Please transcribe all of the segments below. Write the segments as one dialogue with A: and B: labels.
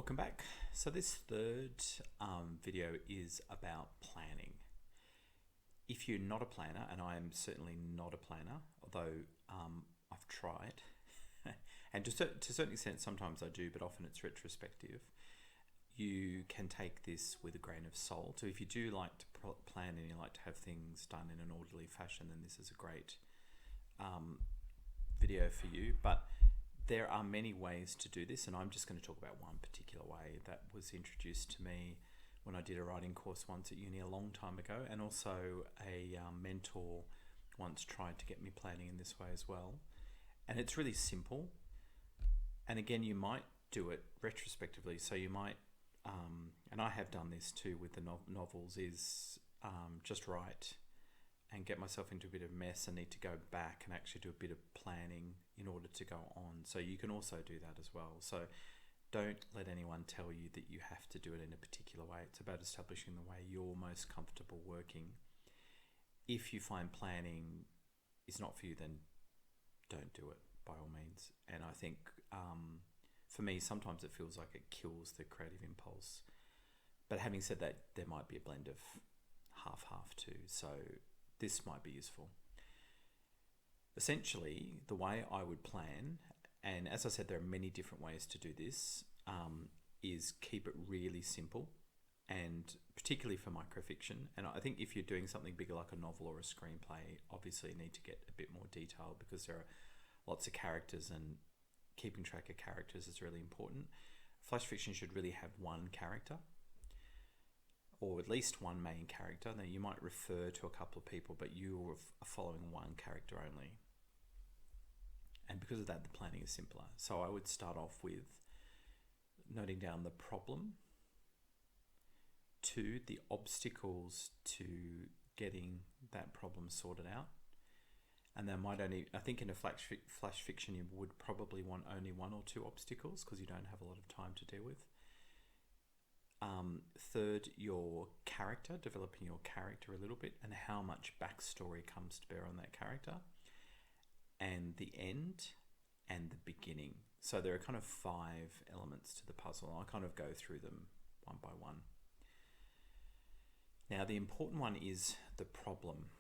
A: Welcome back. So this third video is about planning. If you're not a planner, and I am certainly not a planner, although I've tried, and to a certain extent sometimes I do, but often it's retrospective, you can take this with a grain of salt. So if you do like to plan and you like to have things done in an orderly fashion, then this is a great video for you. But there are many ways to do this, and I'm just going to talk about one particular way that was introduced to me when I did a writing course once at uni a long time ago, and also a mentor once tried to get me planning in this way as well. And it's really simple. And again, you might do it retrospectively. So you might, and I have done this too with the novels, is just write and get myself into a bit of mess and need to go back and actually do a bit of planning in order to go on. So you can also do that as well. So don't let anyone tell you that you have to do it in a particular way. It's about establishing the way you're most comfortable working. If you find planning is not for you, then don't do it by all means. And I think for me, sometimes it feels like it kills the creative impulse. But having said that, there might be a blend of half-half too. So this might be useful. Essentially, the way I would plan, and as I said, there are many different ways to do this, is keep it really simple, and particularly for microfiction. And I think if you're doing something bigger like a novel or a screenplay, obviously you need to get a bit more detailed because there are lots of characters, and keeping track of characters is really important. Flash fiction should really have one character, or at least one main character. Now you might refer to a couple of people, but you are following one character only. And because of that, the planning is simpler. So I would start off with noting down the problem, 2, the obstacles to getting that problem sorted out. And there might only, I think in a flash fiction, you would probably want only 1 or 2 obstacles because you don't have a lot of time to deal with. 3rd, your character, developing your character a little bit and how much backstory comes to bear on that character. And the end and the beginning. So there are kind of 5 elements to the puzzle. I'll kind of go through them one by one. Now, the important one is the problem.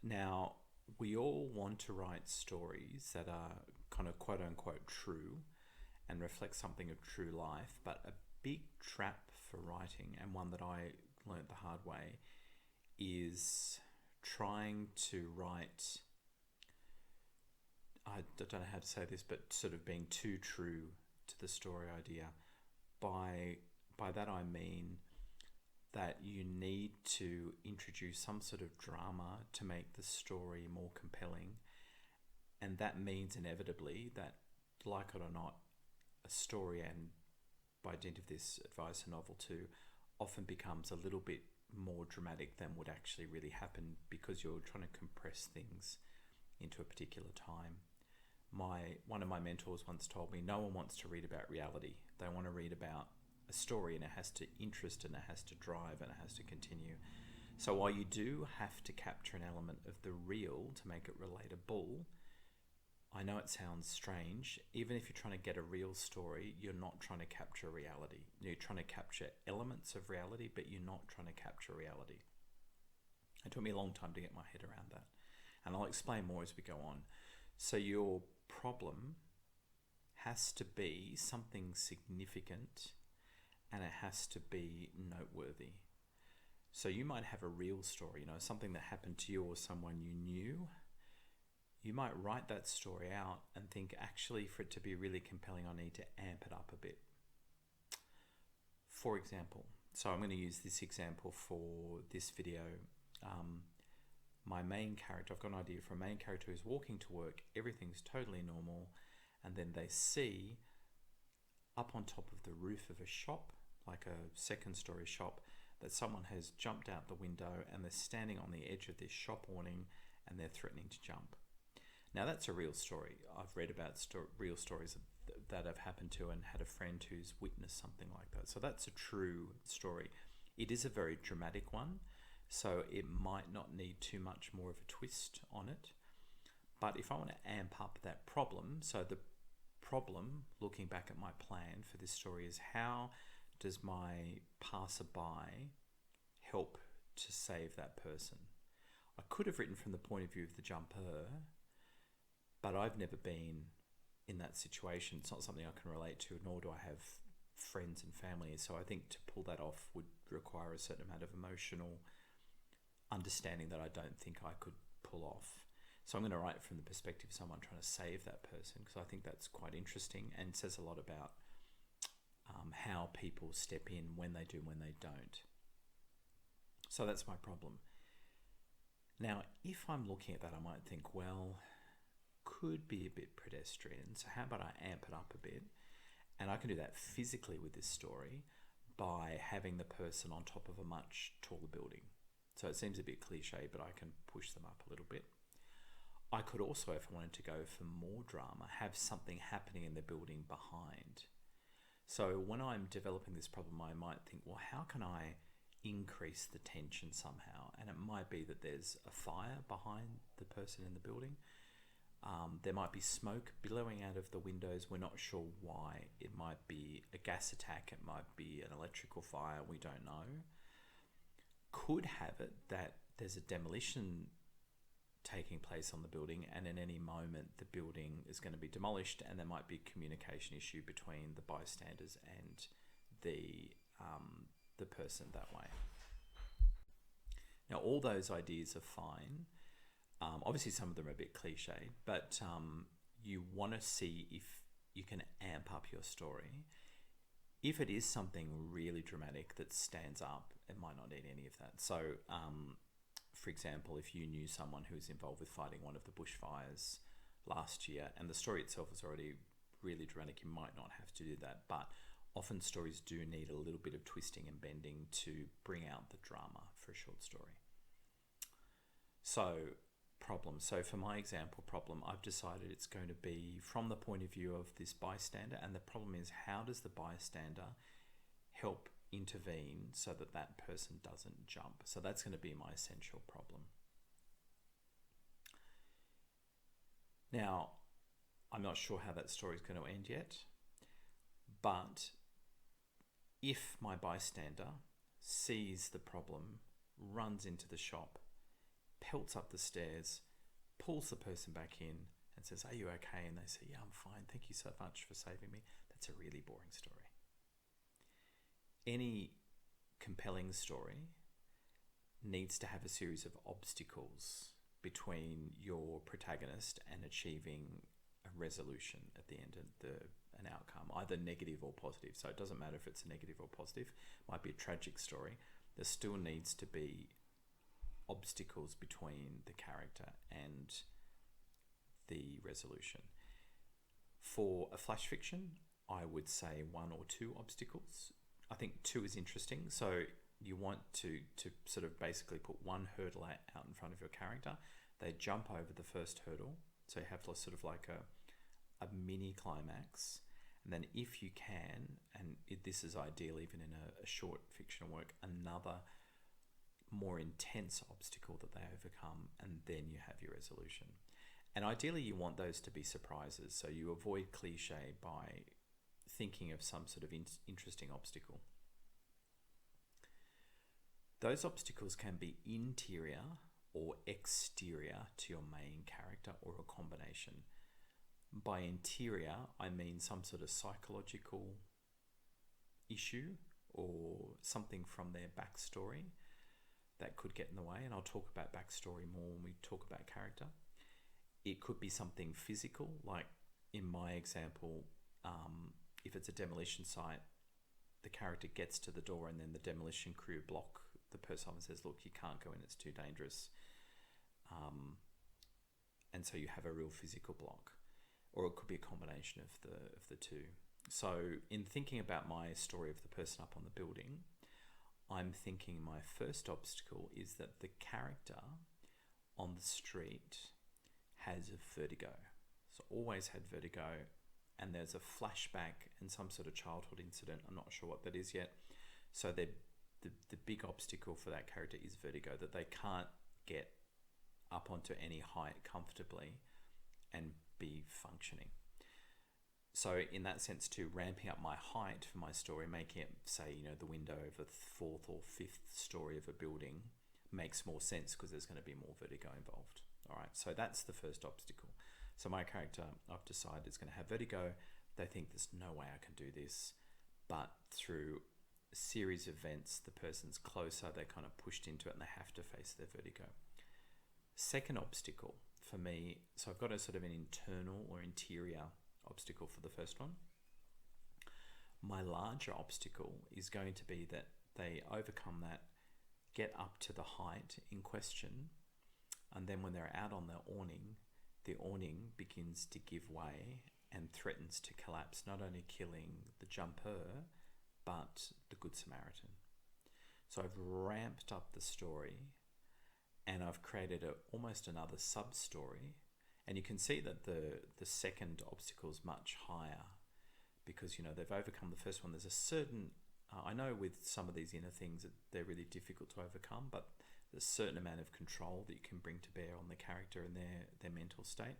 A: Now, we all want to write stories that are kind of quote unquote true and reflect something of true life, but a big trap for writing, and one that I learned the hard way, is trying to write, I don't know how to say this, but sort of being too true to the story idea. By that I mean that you need to introduce some sort of drama to make the story more compelling, and that means inevitably that, like it or not, a story, and by dint of this advice, a novel too, often becomes a little bit more dramatic than would actually really happen because you're trying to compress things into a particular time. One of my mentors once told me, no one wants to read about reality. They want to read about a story, and it has to interest, and it has to drive, and it has to continue. So while you do have to capture an element of the real to make it relatable, I know it sounds strange. Even if you're trying to get a real story, you're not trying to capture reality. You're trying to capture elements of reality, but you're not trying to capture reality. It took me a long time to get my head around that. And I'll explain more as we go on. So your problem has to be something significant, and it has to be noteworthy. So you might have a real story, something that happened to you or someone you knew. You might write that story out and think, actually, for it to be really compelling, I need to amp it up a bit. For example, so I'm going to use this example for this video. My main character, I've got an idea for a main character who's walking to work, everything's totally normal, and then they see up on top of the roof of a shop, like a second-story shop, that someone has jumped out the window and they're standing on the edge of this shop awning and they're threatening to jump. Now that's a real story. I've read about real stories that have happened to and had a friend who's witnessed something like that. So that's a true story. It is a very dramatic one, so it might not need too much more of a twist on it. But if I want to amp up that problem, so the problem, looking back at my plan for this story, is how does my passerby help to save that person? I could have written from the point of view of the jumper, but I've never been in that situation. It's not something I can relate to, nor do I have friends and family. So I think to pull that off would require a certain amount of emotional understanding that I don't think I could pull off. So I'm going to write from the perspective of someone trying to save that person, because I think that's quite interesting and says a lot about how people step in, when they do, when they don't. So that's my problem. Now, if I'm looking at that, I might think, well, could be a bit pedestrian. So how about I amp it up a bit? And I can do that physically with this story by having the person on top of a much taller building. So it seems a bit cliche, but I can push them up a little bit. I could also, if I wanted to go for more drama, have something happening in the building behind. So when I'm developing this problem, I might think, well, how can I increase the tension somehow? And it might be that there's a fire behind the person in the building. There might be smoke billowing out of the windows. We're not sure why. It might be a gas attack. It might be an electrical fire. We don't know. Could have it that there's a demolition taking place on the building, and in any moment the building is going to be demolished, and there might be a communication issue between the bystanders and the person that way. Now, all those ideas are fine. Obviously, some of them are a bit cliche, but you want to see if you can amp up your story. If it is something really dramatic that stands up, it might not need any of that. So, for example, if you knew someone who was involved with fighting one of the bushfires last year, and the story itself is already really dramatic, you might not have to do that. But often stories do need a little bit of twisting and bending to bring out the drama for a short story. So, problem. So for my example problem, I've decided it's going to be from the point of view of this bystander, and the problem is, how does the bystander help intervene so that that person doesn't jump? So that's going to be my essential problem. Now, I'm not sure how that story is going to end yet, but if my bystander sees the problem, runs into the shop, pelts up the stairs, pulls the person back in and says, "Are you okay?" And they say, "Yeah, I'm fine. Thank you so much for saving me." That's a really boring story. Any compelling story needs to have a series of obstacles between your protagonist and achieving a resolution at the end, an outcome, either negative or positive. So it doesn't matter if it's a negative or positive. It might be a tragic story. There still needs to be obstacles between the character and the resolution. For a flash fiction, I would say 1 or 2 obstacles. I think 2 is interesting. So you want to sort of basically put one hurdle out in front of your character. They jump over the first hurdle. So you have sort of like a mini climax. And then if you can, and this is ideal even in a short fictional work, another more intense obstacle that they overcome, and then you have your resolution. And ideally you want those to be surprises, so you avoid cliche by thinking of some sort of interesting obstacle. Those obstacles can be interior or exterior to your main character, or a combination. By interior, I mean some sort of psychological issue or something from their backstory that could get in the way, and I'll talk about backstory more when we talk about character. It could be something physical, like in my example, if it's a demolition site, the character gets to the door and then the demolition crew block the person and says, "Look, you can't go in, it's too dangerous." And so you have a real physical block. Or it could be a combination of the two. So in thinking about my story of the person up on the building, I'm thinking my first obstacle is that the character on the street has vertigo. So always had vertigo, and there's a flashback and some sort of childhood incident. I'm not sure what that is yet. So the big obstacle for that character is vertigo, that they can't get up onto any height comfortably and be functioning. So in that sense too, ramping up my height for my story, making it, say, the window of a fourth or fifth story of a building makes more sense because there's going to be more vertigo involved. All right, so that's the first obstacle. So my character, I've decided, is going to have vertigo. They think there's no way I can do this, but through a series of events, the person's closer, they're kind of pushed into it and they have to face their vertigo. Second obstacle for me, so I've got a sort of an internal or interior obstacle for the first one. My larger obstacle is going to be that they overcome that, get up to the height in question, and then when they're out on the awning begins to give way and threatens to collapse, not only killing the jumper, but the Good Samaritan. So I've ramped up the story and I've created almost another sub-story. And you can see that the second obstacle is much higher because, they've overcome the first one. There's a certain, I know with some of these inner things that they're really difficult to overcome, but there's a certain amount of control that you can bring to bear on the character and their mental state.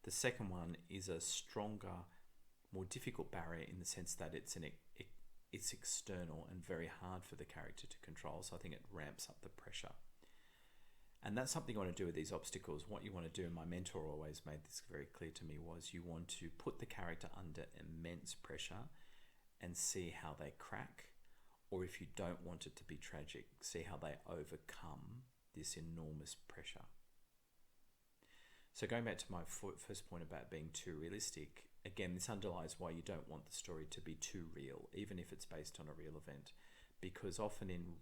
A: The second one is a stronger, more difficult barrier in the sense that it's external and very hard for the character to control. So I think it ramps up the pressure. And that's something you want to do with these obstacles. What you want to do, and my mentor always made this very clear to me, was you want to put the character under immense pressure and see how they crack. Or if you don't want it to be tragic, see how they overcome this enormous pressure. So going back to my first point about being too realistic, again, this underlies why you don't want the story to be too real, even if it's based on a real event. Because often in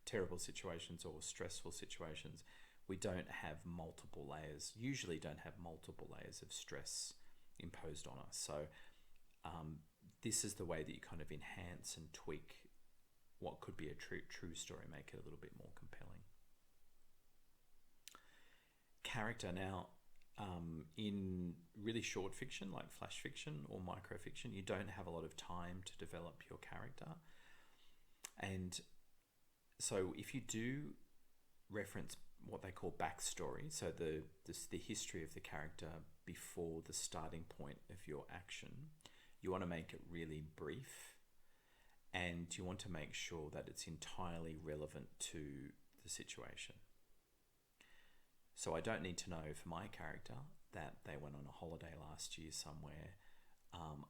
A: terrible situations or stressful situations, we don't have multiple layers, usually don't have multiple layers of stress imposed on us. So this is the way that you kind of enhance and tweak what could be a true story, make it a little bit more compelling. Character now, in really short fiction like flash fiction or microfiction, you don't have a lot of time to develop your character. And so if you do reference what they call backstory, so the history of the character before the starting point of your action, you want to make it really brief, and you want to make sure that it's entirely relevant to the situation. So I don't need to know for my character that they went on a holiday last year somewhere,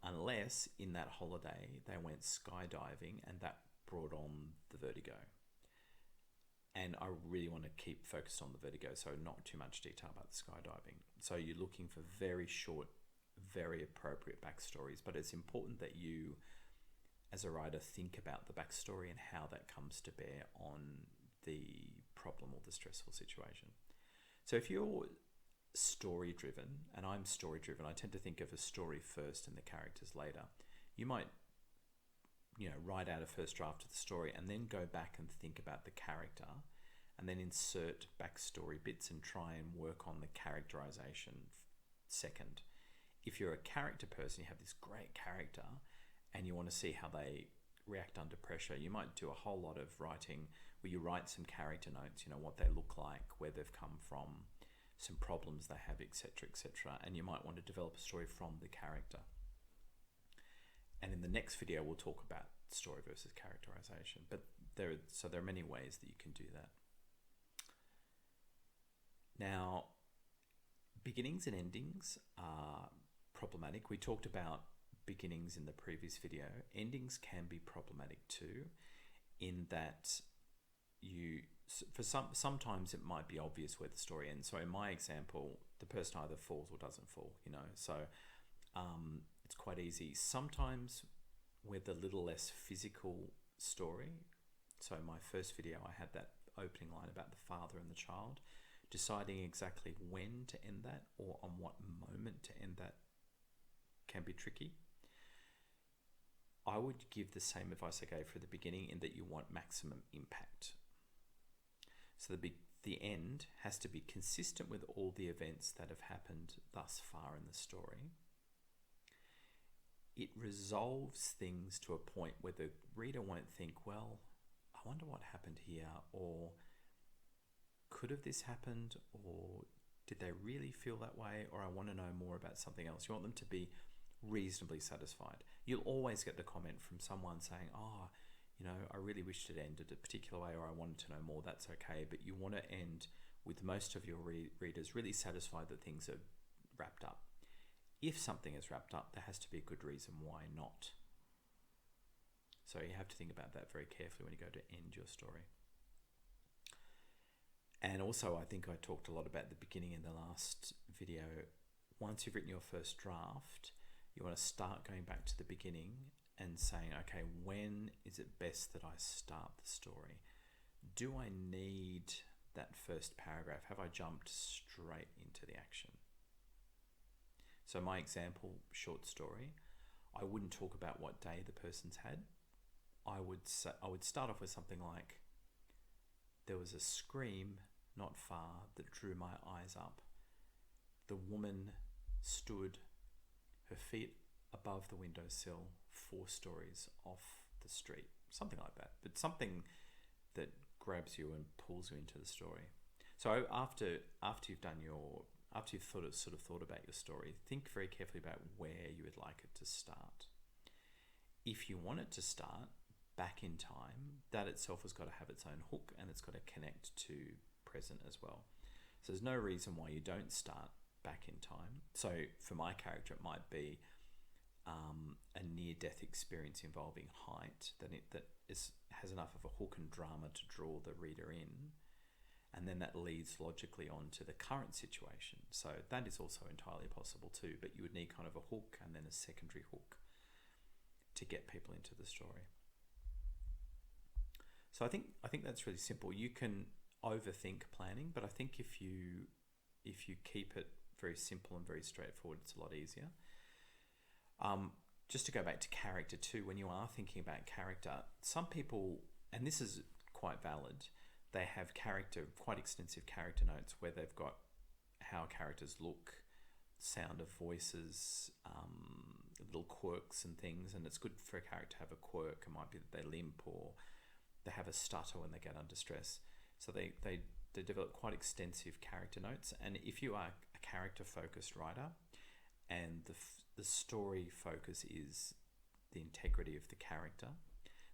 A: unless in that holiday they went skydiving and that brought on the vertigo. And I really want to keep focused on the vertigo, so not too much detail about the skydiving. So you're looking for very short, very appropriate backstories, but it's important that you, as a writer, think about the backstory and how that comes to bear on the problem or the stressful situation. So if you're story-driven, and I'm story-driven, I tend to think of a story first and the characters later. You might, write out a first draft of the story and then go back and think about the character and then insert backstory bits and try and work on the characterization second. If you're a character person, you have this great character and you want to see how they react under pressure, you might do a whole lot of writing where you write some character notes, what they look like, where they've come from, some problems they have, etc., etc. And you might want to develop a story from the character. And in the next video, we'll talk about story versus characterization. But there are many ways that you can do that. Now, beginnings and endings are problematic. We talked about beginnings in the previous video. Endings can be problematic too, in that sometimes it might be obvious where the story ends. So in my example, the person either falls or doesn't fall, so it's quite easy. Sometimes with a little less physical story, so in my first video I had that opening line about the father and the child, deciding exactly when to end that or on what moment to end that can be tricky. I would give the same advice I gave for the beginning, in that you want maximum impact. So the end has to be consistent with all the events that have happened thus far in the story. It resolves things to a point where the reader won't think, well, I wonder what happened here, or could have this happened, or did they really feel that way, or I want to know more about something else. You want them to be reasonably satisfied. You'll always get the comment from someone saying, oh, I really wished it ended a particular way, or I wanted to know more. That's okay. But you want to end with most of your readers really satisfied that things are wrapped up. If something is wrapped up, there has to be a good reason why not. So you have to think about that very carefully when you go to end your story. And also, I think I talked a lot about the beginning in the last video. Once you've written your first draft, you want to start going back to the beginning and saying, okay, when is it best that I start the story? Do I need that first paragraph? Have I jumped straight into the action? So my example short story, I wouldn't talk about what day the person's had. I would start off with something like, there was a scream not far that drew my eyes up. The woman stood, her feet above the windowsill, 4 stories off the street. Something like that, but something that grabs you and pulls you into the story. So after you've thought about your story, think very carefully about where you would like it to start. If you want it to start back in time, that itself has got to have its own hook, and it's got to connect to present as well. So there's no reason why you don't start back in time. So for my character, it might be a near-death experience involving height that has enough of a hook and drama to draw the reader in, and then that leads logically on to the current situation. So that is also entirely possible too, but you would need kind of a hook and then a secondary hook to get people into the story. So I think that's really simple. You can overthink planning, but I think if you keep it very simple and very straightforward, it's a lot easier. Just to go back to character too, when you are thinking about character, some people, and this is quite valid, they have quite extensive character notes where they've got how characters look, sound of voices, little quirks and things, and it's good for a character to have a quirk. It might be that they limp or they have a stutter when they get under stress. So they develop quite extensive character notes, and if you are a character-focused writer and the story focus is the integrity of the character,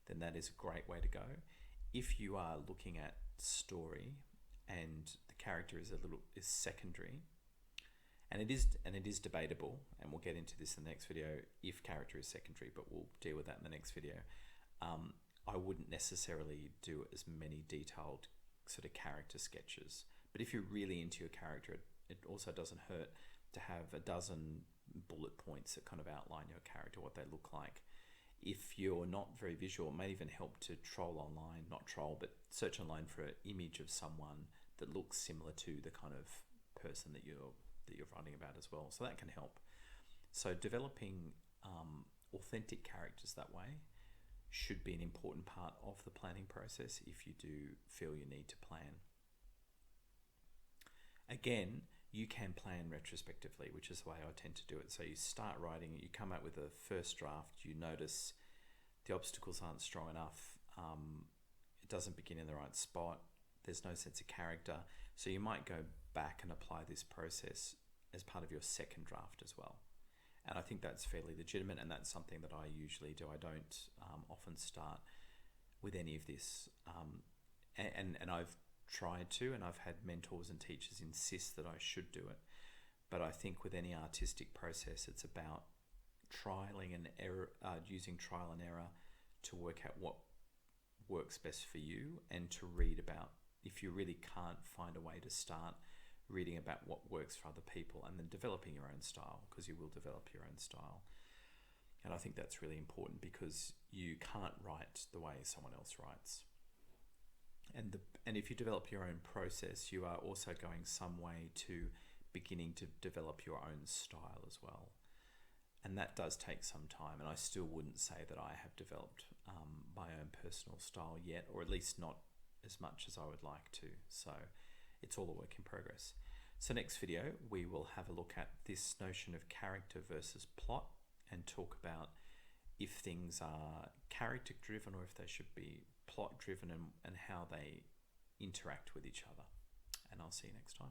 A: then that is a great way to go. If you are looking at story and the character is secondary, and it is debatable, and we'll get into this in the next video if character is secondary, but we'll deal with that in the next video. I wouldn't necessarily do as many detailed sort of character sketches, but if you're really into your character, it also doesn't hurt to have a dozen bullet points that kind of outline your character, what they look like. If you're not very visual, it may even help to but search online for an image of someone that looks similar to the kind of person that you're writing about as well. So that can help. So developing authentic characters that way should be an important part of the planning process if you do feel you need to plan. Again, you can plan retrospectively, which is the way I tend to do it. So you start writing, you come out with a first draft, you notice the obstacles aren't strong enough, it doesn't begin in the right spot, there's no sense of character. So you might go back and apply this process as part of your second draft as well. And I think that's fairly legitimate, and that's something that I usually do. I don't often start with any of this. And I've tried to, and I've had mentors and teachers insist that I should do it. But I think with any artistic process, it's about trialing and error, using trial and error to work out what works best for you, and to read about, if you really can't find a way to start, reading about what works for other people, and then developing your own style, because you will develop your own style. And I think that's really important, because you can't write the way someone else writes. And if you develop your own process, you are also going some way to beginning to develop your own style as well. And that does take some time, and I still wouldn't say that I have developed my own personal style yet, or at least not as much as I would like to. So it's all a work in progress. So next video, we will have a look at this notion of character versus plot, and talk about if things are character driven or if they should be plot driven, and how they interact with each other. And I'll see you next time.